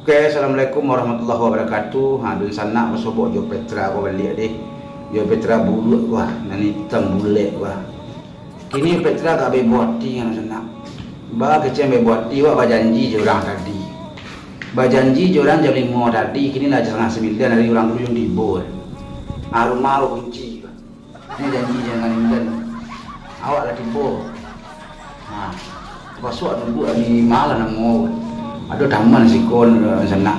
Okey, Assalamualaikum warahmatullahi wabarakatuh. Dun sana bersobok jo Petra ko balik deh. Jo Petra bulut wah, nani hitam bulat wah. Kini Petra tak be buat ti kan sana. Ba kecem be buat ti wah janji je orang tadi. Ba janji je orang jam 5 tadi, kini lah setengah 9 dari orang dulu yang tibo. Rumah lo kunci. Ini janji jangan ingin. Awak lah tibo. Pasuk nunggu di malam namo. Ada taman sikon sana.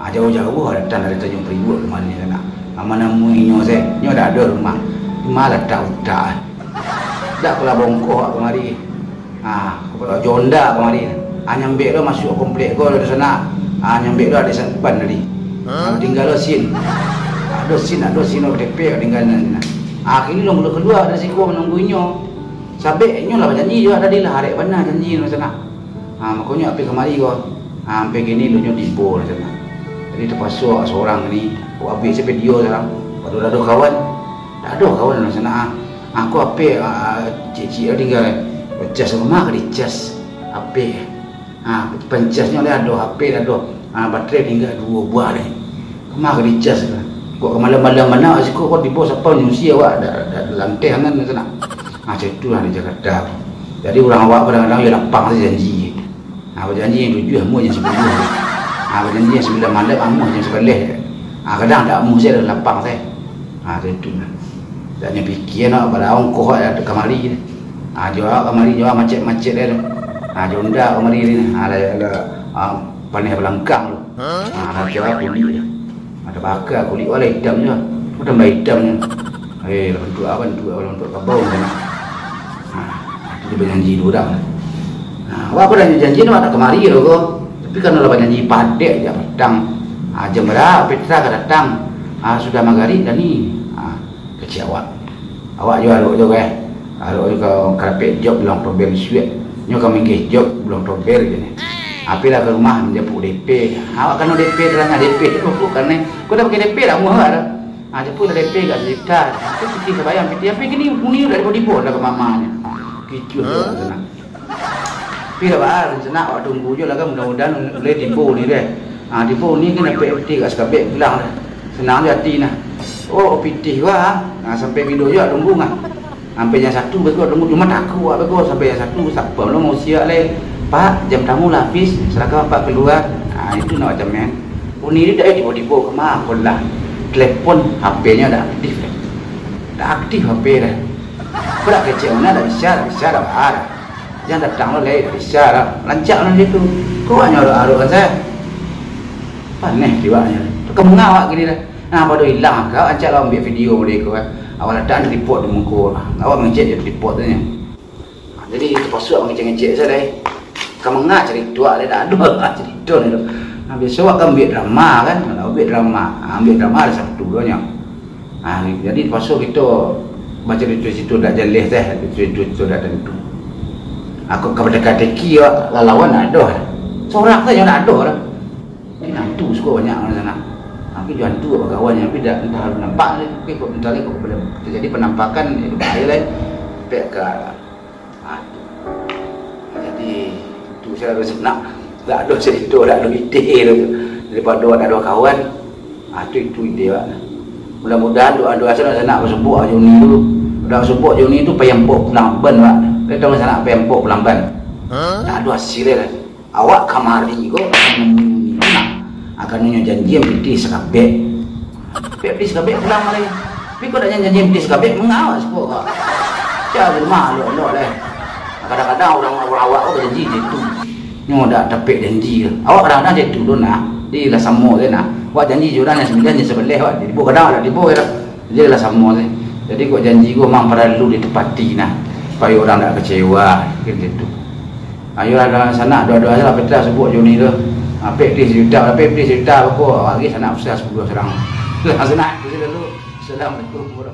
Jauh-jauh datang dari Tanjung Priok ke mana sana. Mana muinyo saya. Nyo dah ada rumah. Malah dah udah. Dak kala bongkok kemari. Jonda kemari. Nyambe dah masuk komplek gol di sana. Nyambe dah ada sampan tadi. Tinggal sin. Ada sin OTP tinggal sana. Akhirnya long kedua ada sikon menungguinyo. Sampai nyo lah janji juga tadi lah hari benar janji di sana. Makanya api kemari kau. Sampai gini lu nyo tibo di sana. Jadi terpaksa seorang ni buat habis video sekarang. Baru ada kawan. Dah ada kawan di sana. Aku apa cik-cik tinggal cas rumah ke dicas HP. Pencasnya ada HP dah ada. Baterai tinggal 2 buah ni. Kemah ke dicas ke. Kok ke malam-malam mana asiko kau tibo siapa nyusi awak dah lantai hangan di sana. Macam itulah di Jakarta. Jadi orang awak kadang-kadang dia lapang saja janji. Berjanji yang 7 amu jam 9. Berjanji yang 9 malam amu jam 11. Kadang tak amu saya dah lapang saya. Macam itulah. Dan yang fikir nak pada orang kohak ada kamari. Jual kamari jual macet-macet dia. Jonda kamari ni. Ada panah belangkang tu. Ada jual kulit. Ada bakar kulit wala hitam je. Udah mai hitamnya. Untuk apa untuk kabau sana. Itu berjanji dua orang. Awak dah janji nak tak kemari tu ko. Tapi kan kalau janji padek je petang. Jam berapa Petra ke datang. Sudah maghrib dah ni. Kecil awak. Awak jual aruk ke. Aruk ke karpet job belum tober suit. Nyo kami ke job belum tober je ni. Apilah ke rumah menjemput DP. Awak kan DP terangnya DP bukan ni. Kau dah pakai DP dah muah dah. Jemput DP kat Zita. Aku pergi ke bayang PT. Tapi gini puni dah di bawah dah ke mamanya. Kicu tu senang. Tapi dah bahar senang awak tunggu je lah kan mudah-mudahan boleh tipu ni deh. Tipu ni kena PT kat sekabek bilang dah. Senang je hati nah. Oh PT wah. Sampai video je tunggu ngah. Sampai jam 1 betul tunggu cuma takut awak betul sampai jam 1 siapa lo mau siap leh. Pak jam tamu lah habis. Silakan Pak keluar. Itu nak macam ni. Puni ni dah tiba-tiba ke mana pun lah. Telepon HP-nya dah aktif. Dah aktif HP dah. Berak kecil mana dah bisa dah bahar. Jangan datang lo leh dah bisa dah. Lancar lah dia tu. Kau hanya aruk kan saya. Panih tiba-tiba. Kamu ngawak gini dah. Pada hilang kau ancak lah ambil video mereka. Awak datang report di muka lah. Awak mengecek je report tu ni. Jadi terpaksa awak ngecek-ngecek saya dah. Kamu ngak cari tua dia dah ada cerita ni tu. Biasa awak kan ambil drama kan. Kalau ambil drama ada satu duanya. Jadi terpaksa kita baca situ dah jelas teh. Situ dah tentu. Aku kepada teki lawan ada. Seorang saja nak ada dah. Ini hantu suka banyak orang sana. Aku jual hantu apa kawannya tapi dah entah nampak ni. Tapi kok bentar lagi kok terjadi penampakan itu bahaya lah. Sampai ke jadi tu saya rasa nak tak ada cerita, tak ada ide tu. Daripada ada dua kawan. Itu ide lah. Mudah-mudahan doa-doa saya nak bersebut Juni tu. Dah bersebut Juni tu payempok Pelamban pak. Dia tahu saya nak payempok Pelamban. Tak ada hasil lah. Awak kamari ko akan nunjuk janji PT sekabek. PT sekabek pulang lagi. Tapi kau dah janji PT sekabek mengawas kau. Cari rumah lo leh. Kadang-kadang orang awak berjanji gitu. Nyo dah tapik janji. Awak kadang-kadang dia tu nak. Dia lah sama dia nak. Awak janji juran yang 9 je sebelah awak. Dia kadang ada tipu dia. Dia lah sama dia. Jadi kau janji kau memang perlu ditepati nah. Supaya orang tak kecewa gitu. Ayo ada sana doa-doa lah Petra sebut Juni tu. PT juta apa kau lagi sana usah 10 serang. Sana dulu. Assalamualaikum.